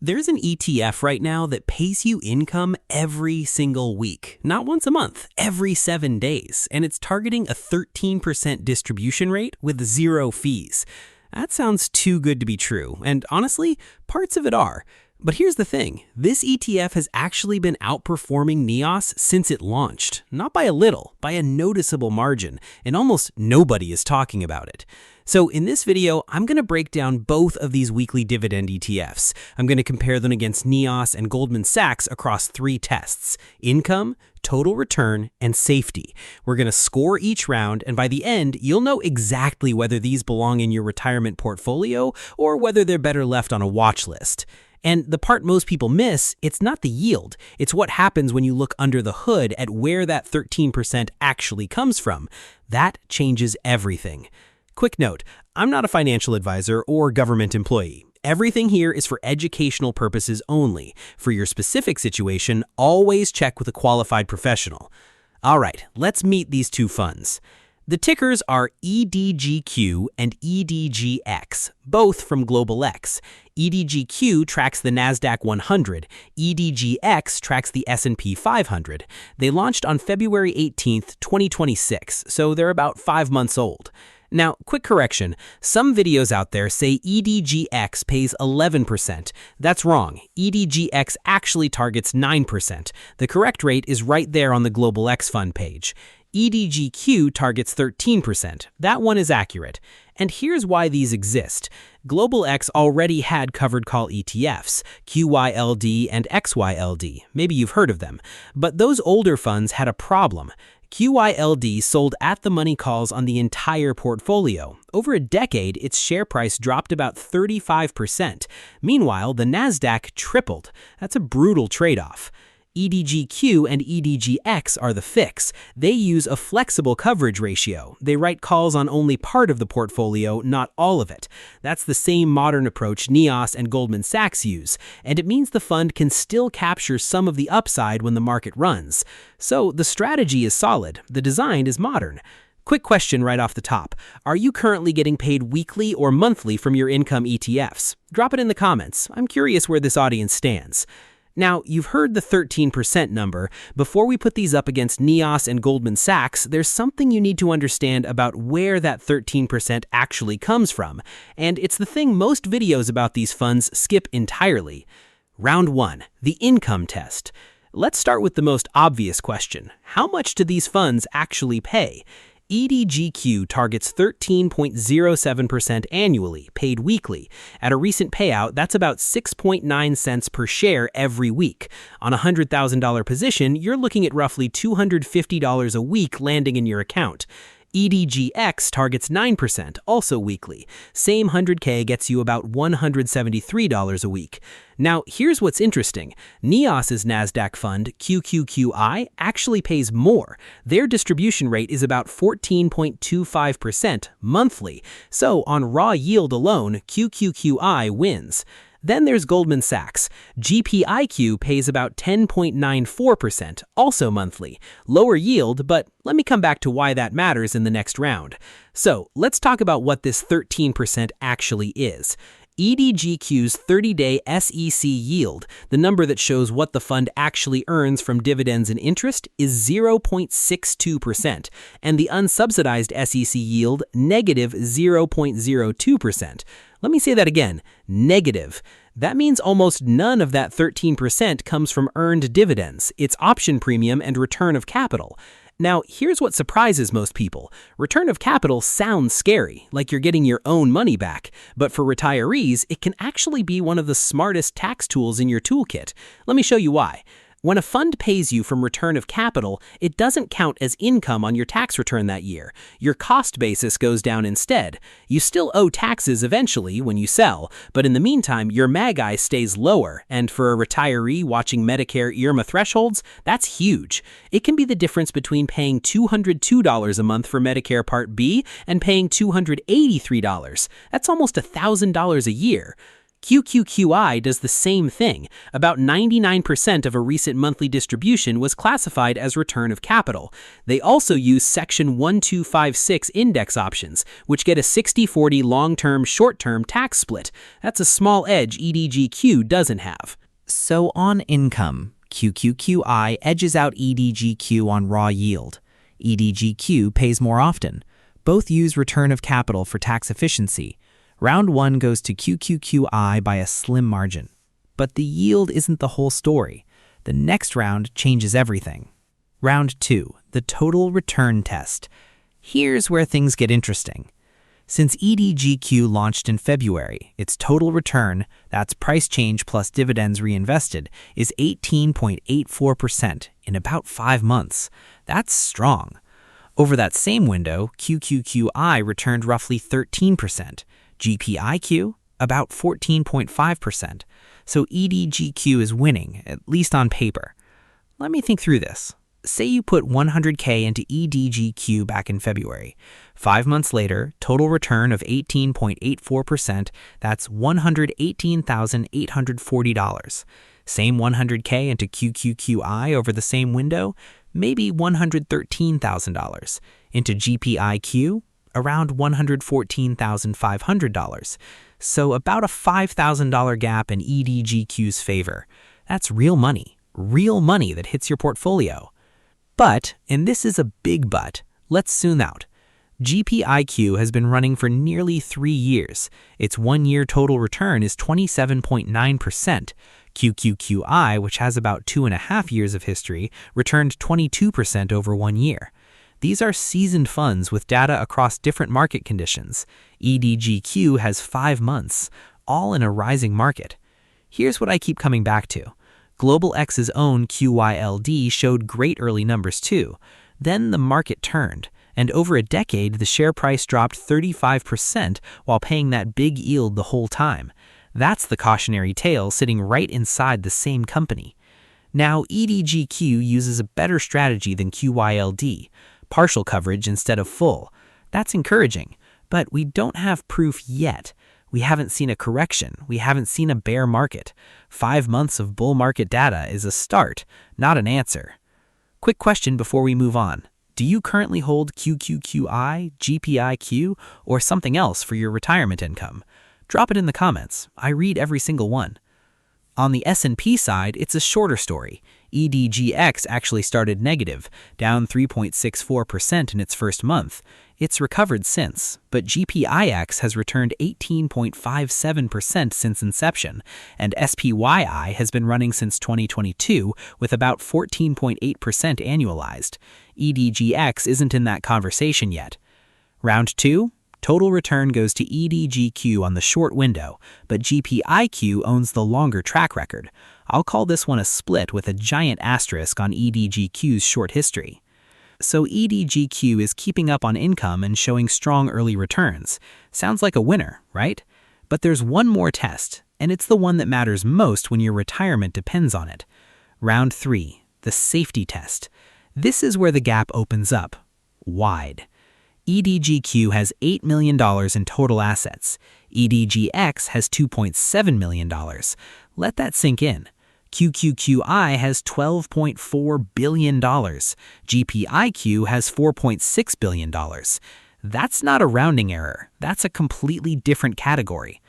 There's an ETF right now that pays you income every single week, not once a month, every 7 days, and it's targeting a 13% distribution rate with 0 fees. That sounds too good to be true, and honestly, parts of it are. But here's the thing, this ETF has actually been outperforming NEOS since it launched, not by a little, by a noticeable margin, and almost nobody is talking about it. So in this video, I'm going to break down both of these weekly dividend ETFs. I'm going to compare them against NEOS and Goldman Sachs across 3 tests: income, total return, and safety. We're going to score each round, and by the end, you'll know exactly whether these belong in your retirement portfolio or whether they're better left on a watch list. And the part most people miss, it's not the yield. It's what happens when you look under the hood at where that 13% actually comes from. That changes everything. Quick note, I'm not a financial advisor or government employee. Everything here is for educational purposes only. For your specific situation, always check with a qualified professional. All right, let's meet these 2 funds. The tickers are EDGQ and EDGX, both from Global X. EDGQ tracks the NASDAQ 100, EDGX tracks the S&P 500. They launched on February 18, 2026, so they're about 5 months old. Now, quick correction, some videos out there say EDGX pays 11%. That's wrong. EDGX actually targets 9%. The correct rate is right there on the Global X Fund page. EDGQ targets 13%. That one is accurate. And here's why these exist. Global X already had covered call ETFs, QYLD and XYLD. Maybe you've heard of them. But those older funds had a problem. QYLD sold at-the-money calls on the entire portfolio. Over a decade, its share price dropped about 35%. Meanwhile, the NASDAQ tripled. That's a brutal trade-off. EDGQ and EDGX are the fix. They use a flexible coverage ratio. They write calls on only part of the portfolio, not all of it. That's the same modern approach NEOS and Goldman Sachs use, and it means the fund can still capture some of the upside when the market runs. So the strategy is solid. The design is modern. Quick question right off the top. Are you currently getting paid weekly or monthly from your income ETFs? Drop it in the comments. I'm curious where this audience stands. Now, you've heard the 13% number. Before we put these up against NEOS and Goldman Sachs, there's something you need to understand about where that 13% actually comes from. And it's the thing most videos about these funds skip entirely. Round 1, the income test. Let's start with the most obvious question. How much do these funds actually pay? EDGQ targets 13.07% annually, paid weekly. At a recent payout, that's about 6.9 cents per share every week. On a $100,000 position, you're looking at roughly $250 a week landing in your account. EDGX targets 9%, also weekly. Same 100K gets you about $173 a week. Now, here's what's interesting. NEOS's NASDAQ fund, QQQI, actually pays more. Their distribution rate is about 14.25% monthly. So, on raw yield alone, QQQI wins. Then there's Goldman Sachs. GPIQ pays about 10.94%, also monthly. Lower yield, but let me come back to why that matters in the next round. So let's talk about what this 13% actually is. EDGQ's 30-day SEC yield, the number that shows what the fund actually earns from dividends and interest, is 0.62%, and the unsubsidized SEC yield, negative 0.02%. Let me say that again, negative. That means almost none of that 13% comes from earned dividends. It's option premium and return of capital. Now, here's what surprises most people. Return of capital sounds scary, like you're getting your own money back. But for retirees, it can actually be one of the smartest tax tools in your toolkit. Let me show you why. When a fund pays you from return of capital, it doesn't count as income on your tax return that year. Your cost basis goes down instead. You still owe taxes eventually when you sell, but in the meantime, your MAGI stays lower, and for a retiree watching Medicare IRMAA thresholds, that's huge. It can be the difference between paying $202 a month for Medicare Part B and paying $283. That's almost $1,000 a year. QQQI does the same thing. About 99% of a recent monthly distribution was classified as return of capital. They also use Section 1256 index options, which get a 60-40 long-term, short-term tax split. That's a small edge EDGQ doesn't have. So on income, QQQI edges out EDGQ on raw yield. EDGQ pays more often. Both use return of capital for tax efficiency. Round 1 goes to QQQI by a slim margin. But the yield isn't the whole story. The next round changes everything. Round 2, the total return test. Here's where things get interesting. Since EDGQ launched in February, its total return, that's price change plus dividends reinvested, is 18.84% in about 5 months. That's strong. Over that same window, QQQI returned roughly 13%, GPIQ about 14.5%. So EDGQ is winning, at least on paper. Let me think through this. Say you put $100K into EDGQ back in February. 5 months later, total return of 18.84%, that's $118,840. Same $100K into QQQI over the same window, maybe $113,000. Into GPIQ, around $114,500. So about a $5,000 gap in EDGQ's favor. That's real money that hits your portfolio. But, and this is a big but, let's zoom out. GPIQ has been running for nearly 3 years. Its 1-year total return is 27.9%. QQQI, which has about 2.5 years of history, returned 22% over 1 year. These are seasoned funds with data across different market conditions. EDGQ has 5 months, all in a rising market. Here's what I keep coming back to. Global X's own QYLD showed great early numbers too. Then the market turned, and over a decade the share price dropped 35% while paying that big yield the whole time. That's the cautionary tale sitting right inside the same company. Now EDGQ uses a better strategy than QYLD, partial coverage instead of full. That's encouraging, but we don't have proof yet. We haven't seen a correction. We haven't seen a bear market. 5 months of bull market data is a start, not an answer. Quick question before we move on. Do you currently hold QQQI, GPIQ, or something else for your retirement income? Drop it in the comments. I read every single one. On the S&P side, it's a shorter story. EDGX actually started negative, down 3.64% in its first month. It's recovered since, but GPIX has returned 18.57% since inception, and SPYI has been running since 2022 with about 14.8% annualized. EDGX isn't in that conversation yet. Round 2? Total return goes to EDGQ on the short window, but GPIQ owns the longer track record. I'll call this one a split with a giant asterisk on EDGQ's short history. So EDGQ is keeping up on income and showing strong early returns. Sounds like a winner, right? But there's one more test, and it's the one that matters most when your retirement depends on it. Round 3, the safety test. This is where the gap opens up, wide. EDGQ has $8 million in total assets. EDGX has $2.7 million. Let that sink in. QQQI has $12.4 billion. GPIQ has $4.6 billion. That's not a rounding error. That's a completely different category.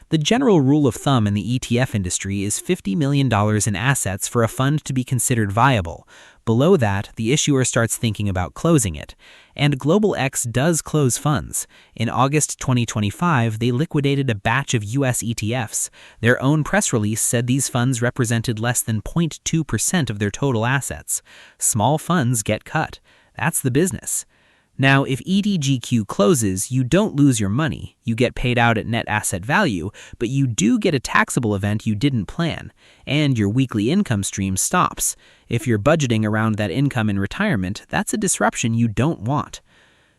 The general rule of thumb in the ETF industry is $50 million in assets for a fund to be considered viable. Below that, the issuer starts thinking about closing it. And Global X does close funds. In August 2025, they liquidated a batch of US ETFs. Their own press release said these funds represented less than 0.2% of their total assets. Small funds get cut. That's the business. Now, if EDGQ closes, you don't lose your money. You get paid out at net asset value, but you do get a taxable event you didn't plan, and your weekly income stream stops. If you're budgeting around that income in retirement, that's a disruption you don't want.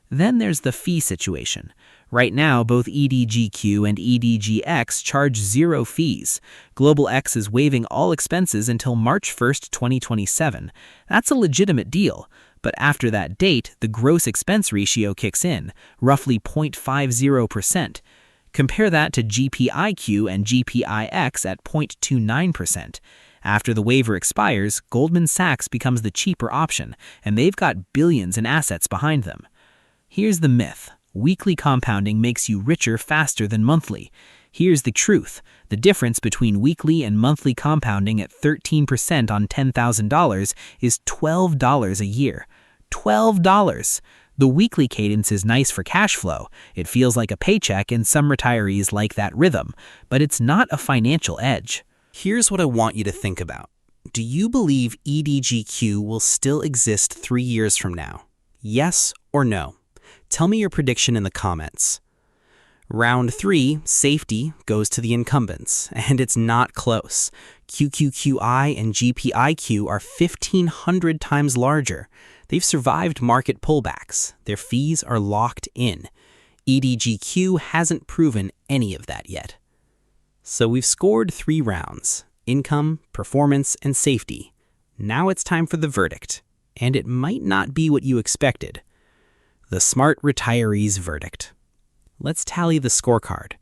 Then there's the fee situation. Right now, both EDGQ and EDGX charge 0 fees. Global X is waiving all expenses until March 1st, 2027. That's a legitimate deal. But after that date, the gross expense ratio kicks in, roughly 0.50%. Compare that to GPIQ and GPIX at 0.29%. After the waiver expires, Goldman Sachs becomes the cheaper option, and they've got billions in assets behind them. Here's the myth. Weekly compounding makes you richer faster than monthly. Here's the truth. The difference between weekly and monthly compounding at 13% on $10,000 is $12 a year. $12! The weekly cadence is nice for cash flow. It feels like a paycheck, and some retirees like that rhythm, but it's not a financial edge. Here's what I want you to think about. Do you believe EDGQ will still exist 3 years from now? Yes or no? Tell me your prediction in the comments. Round 3, safety, goes to the incumbents, and it's not close. QQQI and GPIQ are 1,500 times larger. They've survived market pullbacks. Their fees are locked in. EDGQ hasn't proven any of that yet. So we've scored 3 rounds: income, performance, and safety. Now it's time for the verdict, and it might not be what you expected. The smart retiree's verdict. Let's tally the scorecard.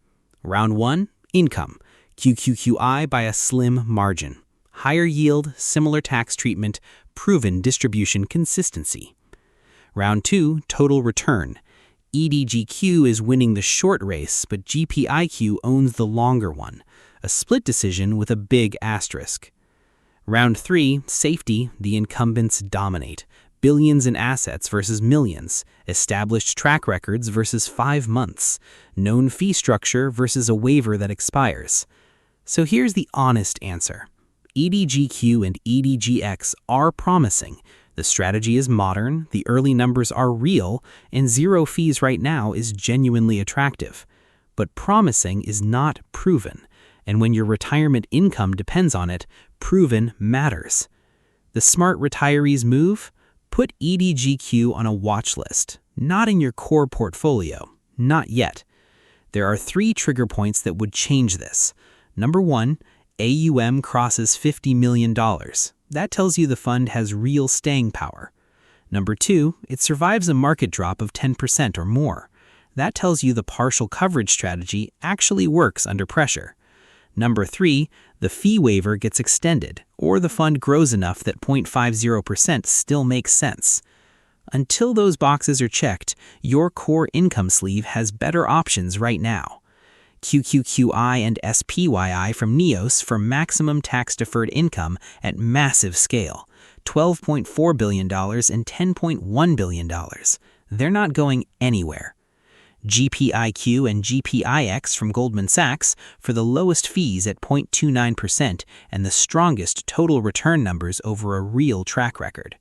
Round 1, income. QQQI by a slim margin. Higher yield, similar tax treatment, proven distribution consistency. Round 2, total return. EDGQ is winning the short race, but GPIQ owns the longer one. A split decision with a big asterisk. Round 3, safety, the incumbents dominate. Billions in assets versus millions. Established track records versus 5 months. Known fee structure versus a waiver that expires. So here's the honest answer. EDGQ and EDGX are promising. The strategy is modern, the early numbers are real, and 0 fees right now is genuinely attractive. But promising is not proven, and when your retirement income depends on it, proven matters. The smart retirees move? Put EDGQ on a watch list, not in your core portfolio, not yet. There are 3 trigger points that would change this. Number 1, AUM crosses $50 million. That tells you the fund has real staying power. Number 2, it survives a market drop of 10% or more. That tells you the partial coverage strategy actually works under pressure. Number 3, the fee waiver gets extended, or the fund grows enough that 0.50% still makes sense. Until those boxes are checked, your core income sleeve has better options right now. QQQI and SPYI from NEOS for maximum tax-deferred income at massive scale, $12.4 billion and $10.1 billion. They're not going anywhere. GPIQ and GPIX from Goldman Sachs for the lowest fees at 0.29% and the strongest total return numbers over a real track record.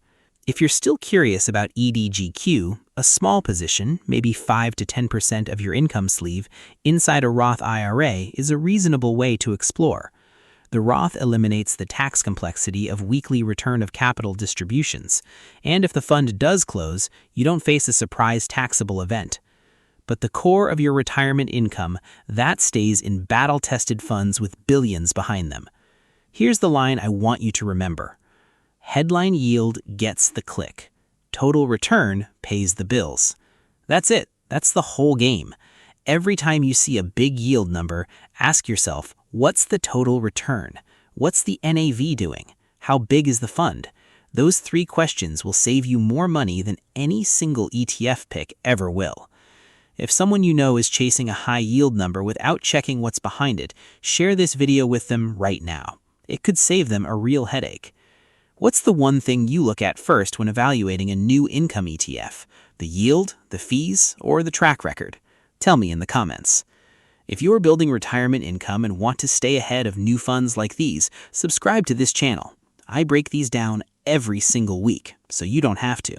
If you're still curious about EDGQ, a small position, maybe 5 to 10% of your income sleeve, inside a Roth IRA is a reasonable way to explore. The Roth eliminates the tax complexity of weekly return of capital distributions, and if the fund does close, you don't face a surprise taxable event. But the core of your retirement income, that stays in battle-tested funds with billions behind them. Here's the line I want you to remember. Headline yield gets the click. Total return pays the bills. That's it. That's the whole game. Every time you see a big yield number, ask yourself, what's the total return? What's the NAV doing? How big is the fund? Those 3 questions will save you more money than any single ETF pick ever will. If someone you know is chasing a high yield number without checking what's behind it, share this video with them right now. It could save them a real headache. What's the one thing you look at first when evaluating a new income ETF? The yield, the fees, or the track record? Tell me in the comments. If you're building retirement income and want to stay ahead of new funds like these, subscribe to this channel. I break these down every single week, so you don't have to.